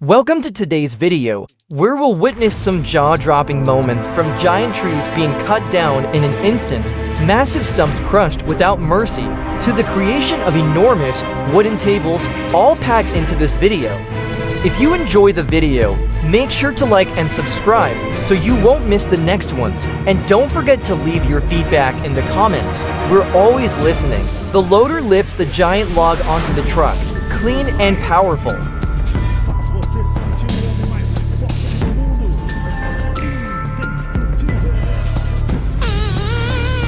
Welcome to today's video, where we'll witness some jaw-dropping moments from giant trees being cut down in an instant, massive stumps crushed without mercy, to the creation of enormous wooden tables, all packed into this video. If you enjoy the video, make sure to like and subscribe so you won't miss the next ones. And don't forget to leave your feedback in the comments. We're always listening. The loader lifts the giant log onto the truck, clean and powerful.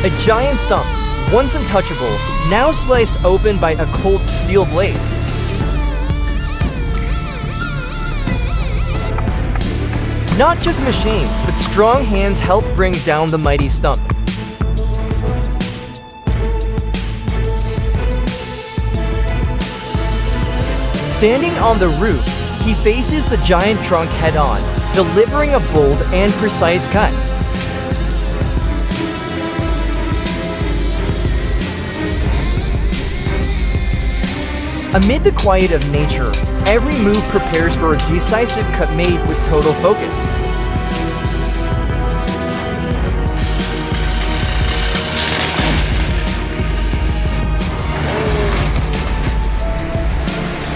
A giant stump, once untouchable, now sliced open by a cold steel blade. Not just machines, but strong hands help bring down the mighty stump. Standing on the roof, he faces the giant trunk head-on, delivering a bold and precise cut. Amid the quiet of nature, every move prepares for a decisive cut made with total focus.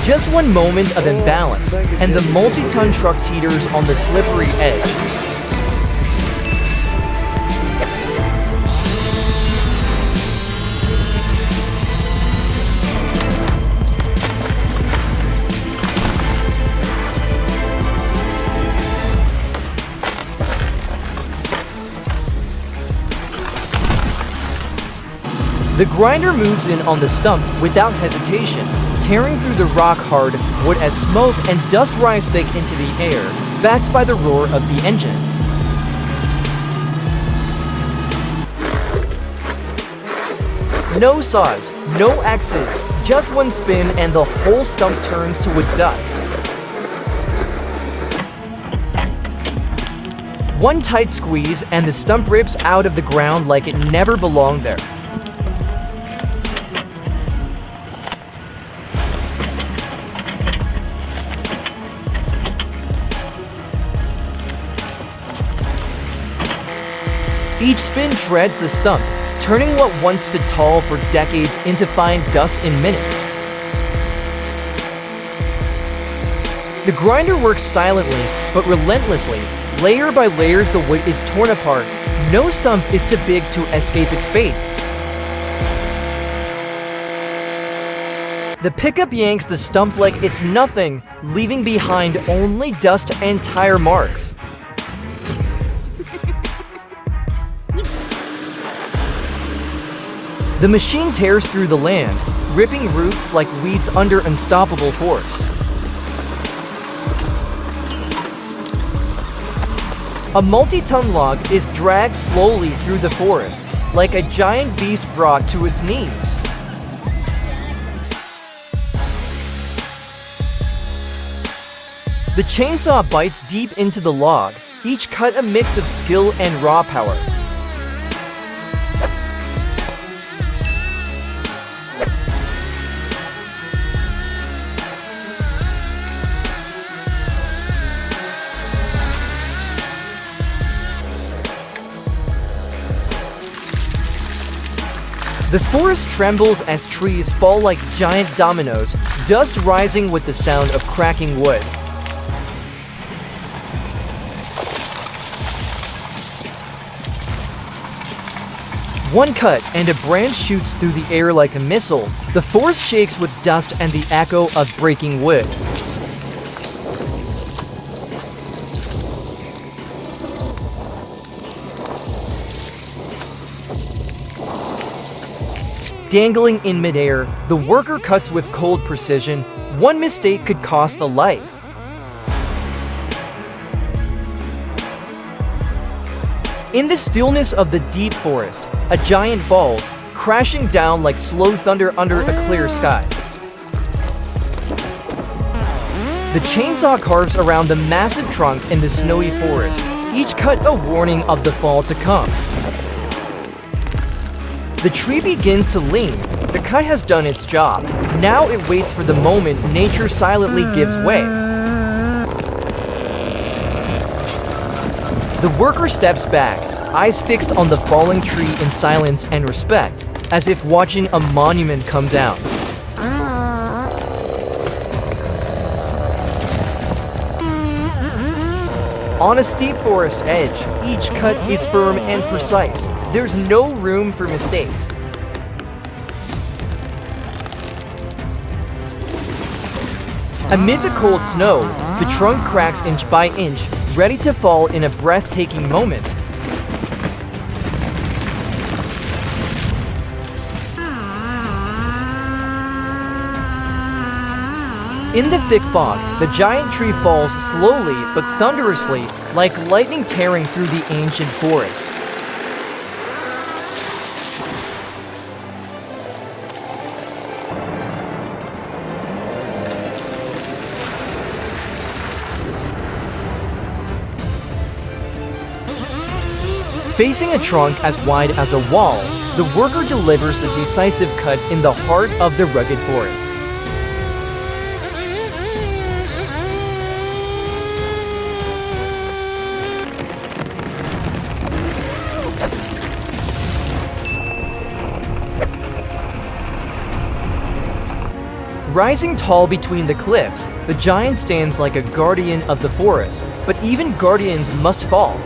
Just one moment of imbalance, and the multi-ton truck teeters on the slippery edge. The grinder moves in on the stump without hesitation, tearing through the rock-hard wood as smoke and dust rise thick into the air, backed by the roar of the engine. No saws, no axes, just one spin and the whole stump turns to wood dust. One tight squeeze and the stump rips out of the ground like it never belonged there. Each spin shreds the stump, turning what once stood tall for decades into fine dust in minutes. The grinder works silently, but relentlessly. Layer by layer, the wood is torn apart. No stump is too big to escape its fate. The pickup yanks the stump like it's nothing, leaving behind only dust and tire marks. The machine tears through the land, ripping roots like weeds under unstoppable force. A multi-ton log is dragged slowly through the forest, like a giant beast brought to its knees. The chainsaw bites deep into the log, each cut a mix of skill and raw power. The forest trembles as trees fall like giant dominoes, dust rising with the sound of cracking wood. One cut and a branch shoots through the air like a missile. The forest shakes with dust and the echo of breaking wood. Dangling in midair, the worker cuts with cold precision. One mistake could cost a life. In the stillness of the deep forest, a giant falls, crashing down like slow thunder under a clear sky. The chainsaw carves around the massive trunk in the snowy forest, each cut a warning of the fall to come. The tree begins to lean. The cut has done its job. Now it waits for the moment nature silently gives way. The worker steps back, eyes fixed on the falling tree in silence and respect, as if watching a monument come down. On a steep forest edge, each cut is firm and precise. There's no room for mistakes. Amid the cold snow, the trunk cracks inch by inch, ready to fall in a breathtaking moment. In the thick fog, the giant tree falls slowly but thunderously, like lightning tearing through the ancient forest. Facing a trunk as wide as a wall, the worker delivers the decisive cut in the heart of the rugged forest. Rising tall between the cliffs, the giant stands like a guardian of the forest, but even guardians must fall.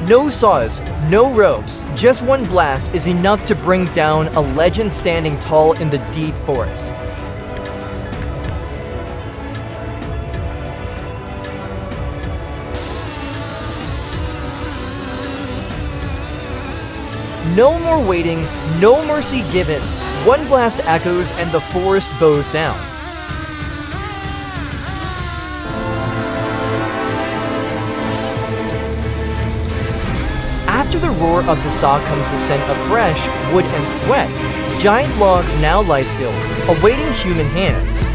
No saws, no ropes, just one blast is enough to bring down a legend standing tall in the deep forest. No more waiting, no mercy given. One blast echoes and the forest bows down. After the roar of the saw comes the scent of fresh wood and sweat. Giant logs now lie still, awaiting human hands.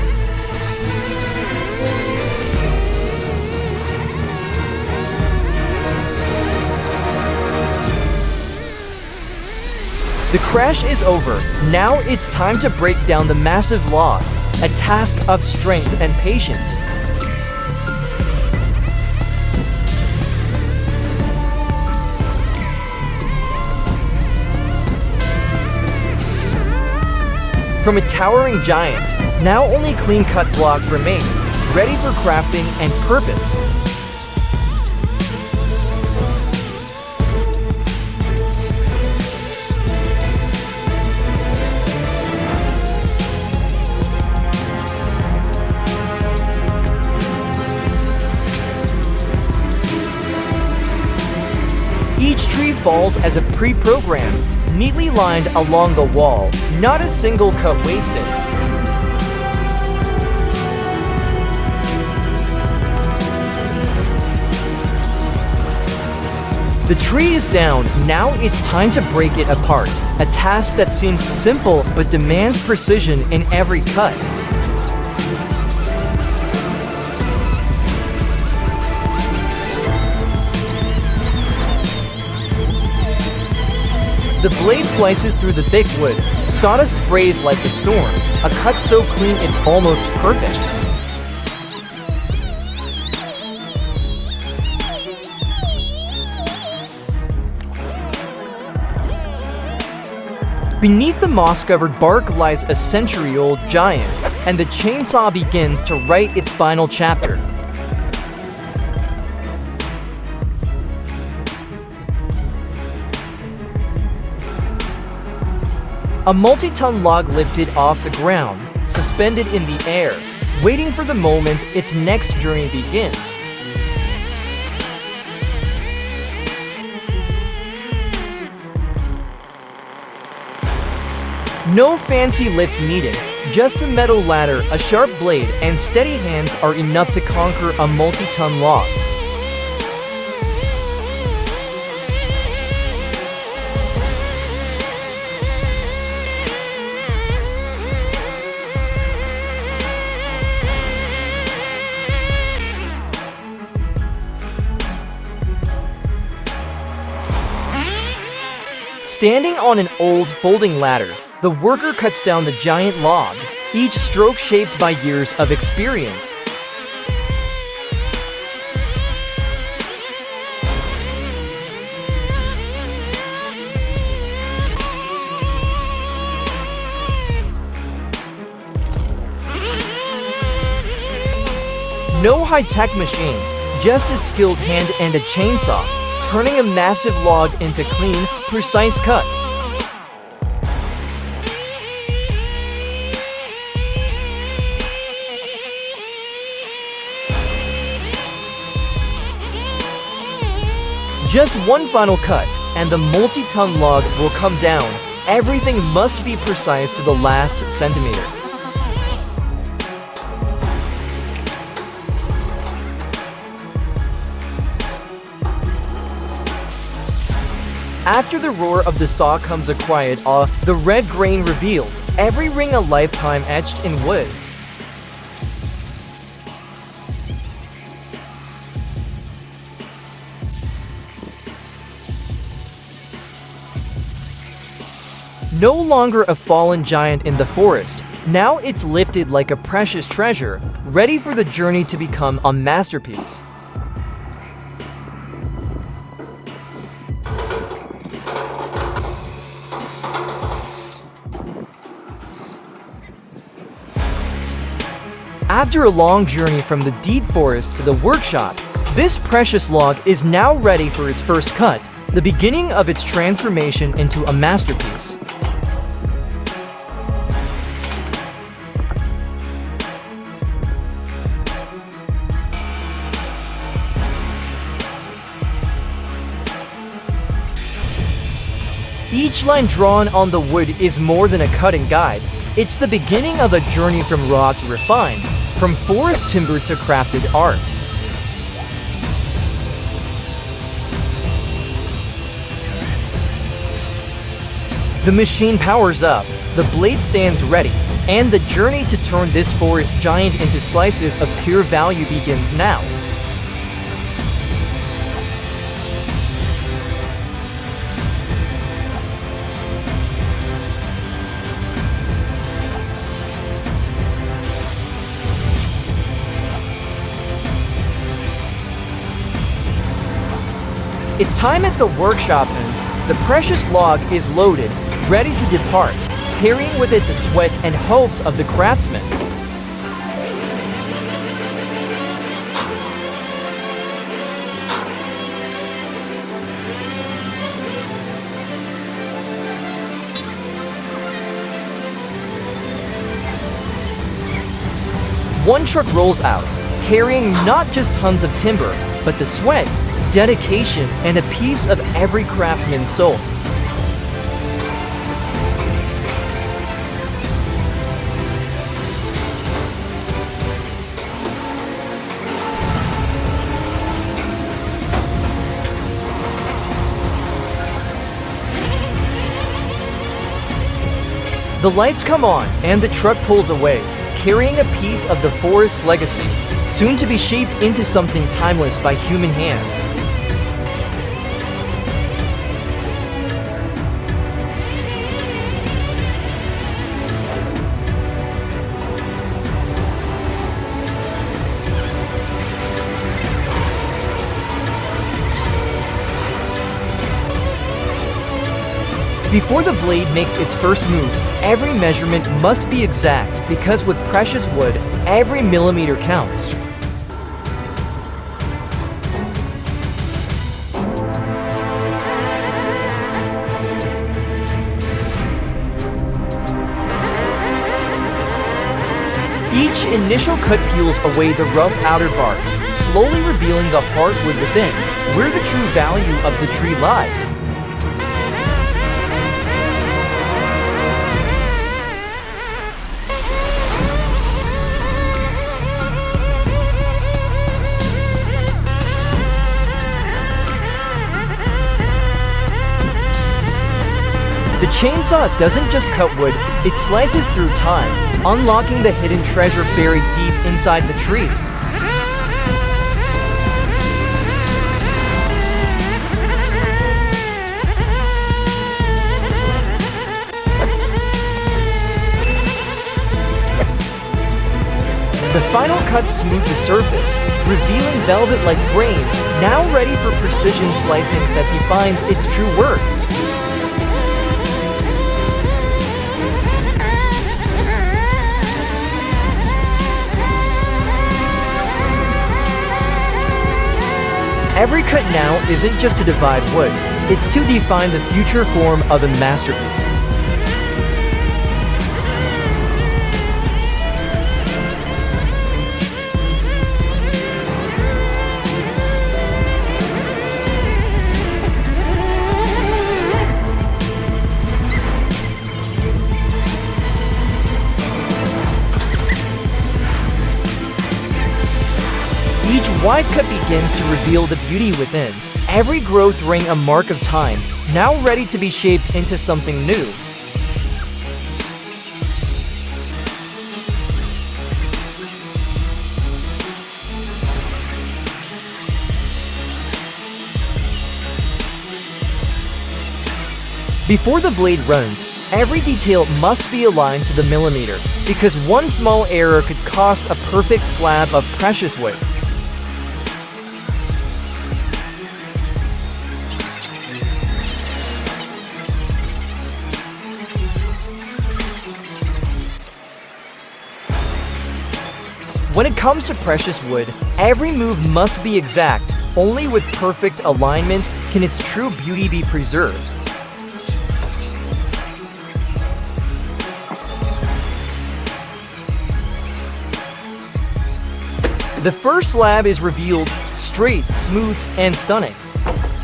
The crash is over. Now it's time to break down the massive logs, a task of strength and patience. From a towering giant, now only clean-cut blocks remain, ready for crafting and purpose. Each tree falls as a pre-program, neatly lined along the wall, not a single cut wasted. The tree is down, now it's time to break it apart, a task that seems simple but demands precision in every cut. The blade slices through the thick wood, sawdust sprays like a storm, a cut so clean it's almost perfect. Beneath the moss-covered bark lies a century-old giant, and the chainsaw begins to write its final chapter. A multi-ton log lifted off the ground, suspended in the air, waiting for the moment its next journey begins. No fancy lift needed, just a metal ladder, a sharp blade, and steady hands are enough to conquer a multi-ton log. Standing on an old folding ladder, the worker cuts down the giant log. each stroke shaped by years of experience. No high-tech machines, just a skilled hand and a chainsaw, turning a massive log into clean, precise cuts. Just one final cut, and the multi-ton log will come down. Everything must be precise to the last centimeter. After the roar of the saw comes a quiet awe, the red grain revealed, every ring a lifetime etched in wood. No longer a fallen giant in the forest, now it's lifted like a precious treasure, ready for the journey to become a masterpiece. After a long journey from the deed forest to the workshop, this precious log is now ready for its first cut, the beginning of its transformation into a masterpiece. Each line drawn on the wood is more than a cutting guide. It's the beginning of a journey from raw to refined, from forest timber to crafted art. The machine powers up, the blade stands ready, and the journey to turn this forest giant into slices of pure value begins now. It's time at the workshop ends. The precious log is loaded, ready to depart, carrying with it the sweat and hopes of the craftsman. One truck rolls out, carrying not just tons of timber, but the sweat, dedication, and a piece of every craftsman's soul. The lights come on, and the truck pulls away, carrying a piece of the forest's legacy, soon to be shaped into something timeless by human hands. Before the blade makes its first move, every measurement must be exact because with precious wood, every millimeter counts. Each initial cut peels away the rough outer bark, slowly revealing the hardwood within, where the true value of the tree lies. The chainsaw doesn't just cut wood, it slices through time, unlocking the hidden treasure buried deep inside the tree. final cuts smooth the surface, revealing velvet-like grain, now ready for precision slicing that defines its true worth. Every cut now isn't just to divide wood, it's to define the future form of a masterpiece. Each wide cut begins to reveal the beauty within, every growth ring a mark of time, now ready to be shaped into something new. Before the blade runs, every detail must be aligned to the millimeter, because one small error could cost a perfect slab of precious wood. When it comes to precious wood, every move must be exact. Only with perfect alignment can its true beauty be preserved. The first slab is revealed, straight, smooth, and stunning.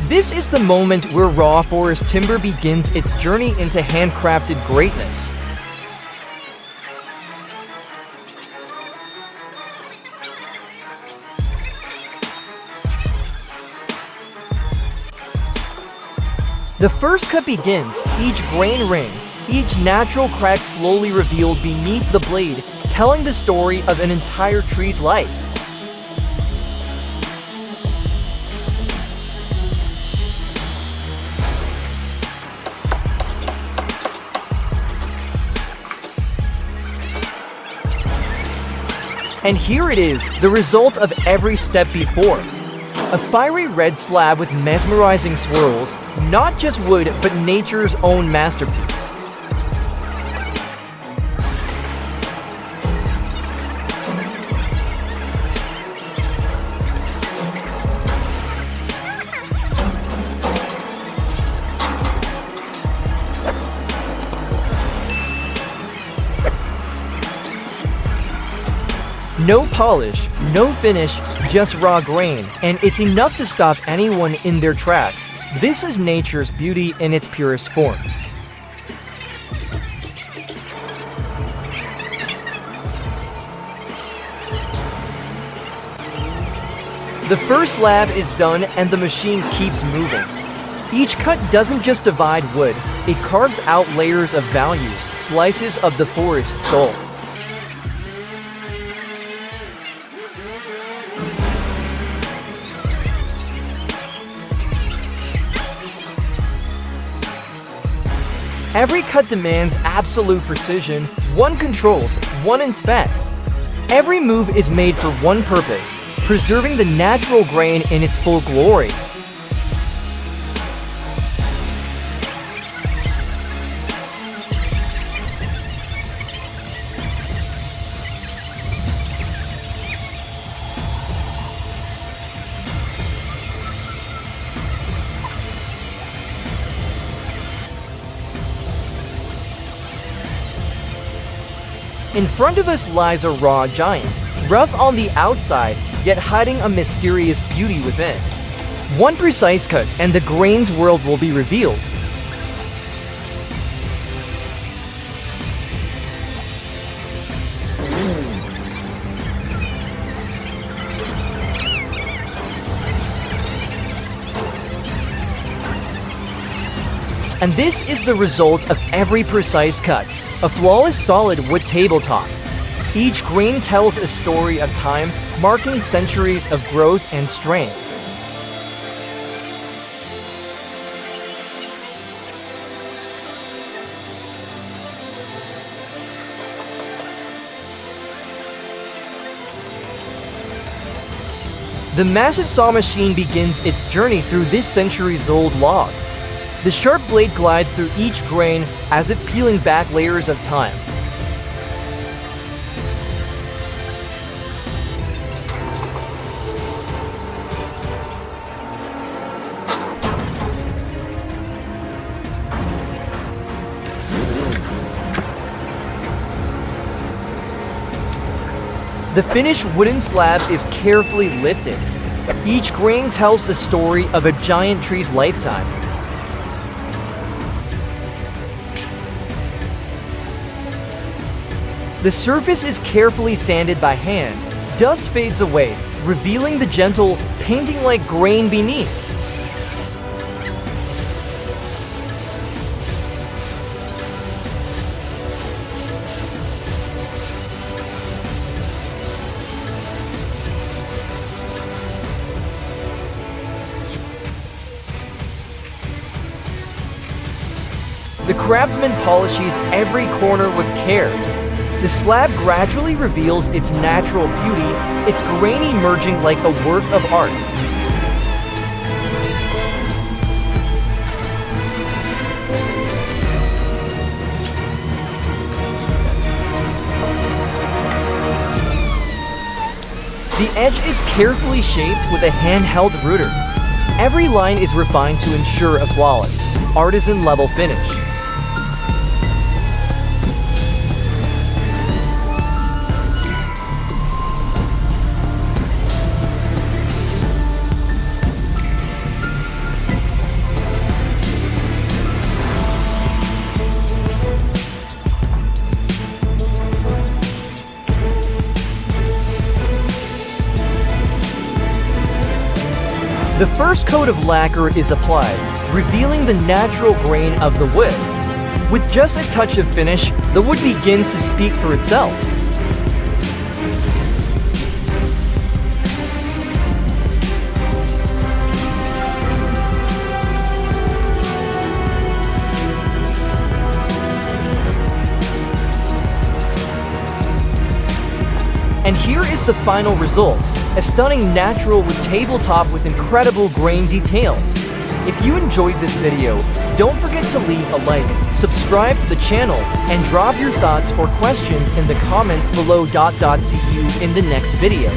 This is the moment where raw forest timber begins its journey into handcrafted greatness. The first cut begins, each grain ring, each natural crack slowly revealed beneath the blade, telling the story of an entire tree's life. And here it is, the result of every step before. A fiery red slab with mesmerizing swirls, not just wood, but nature's own masterpiece. No polish, no finish, just raw grain, and it's enough to stop anyone in their tracks. This is nature's beauty in its purest form. The first slab is done and the machine keeps moving. Each cut doesn't just divide wood, it carves out layers of value, slices of the forest's soul. Every cut demands absolute precision. One controls, one inspects. Every move is made for one purpose, preserving the natural grain in its full glory. In front of us lies a raw giant, rough on the outside, yet hiding a mysterious beauty within. One precise cut and the grain's world will be revealed. And this is the result of every precise cut, a flawless solid wood tabletop. Each grain tells a story of time, marking centuries of growth and strength. The massive saw machine begins its journey through this centuries-old log. The sharp blade glides through each grain as if peeling back layers of time. The finished wooden slab is carefully lifted. Each grain tells the story of a giant tree's lifetime. The surface is carefully sanded by hand. Dust fades away, revealing the gentle, painting-like grain beneath. The craftsman polishes every corner with care. The slab gradually reveals its natural beauty, its grain emerging like a work of art. The edge is carefully shaped with a handheld router. Every line is refined to ensure a flawless, artisan-level finish. The first coat of lacquer is applied, revealing the natural grain of the wood. With just a touch of finish, the wood begins to speak for itself. And here is the final result, a stunning natural wood tabletop with incredible grain detail. If you enjoyed this video, don't forget to leave a like, subscribe to the channel, and drop your thoughts or questions in the comments below. See you in the next video.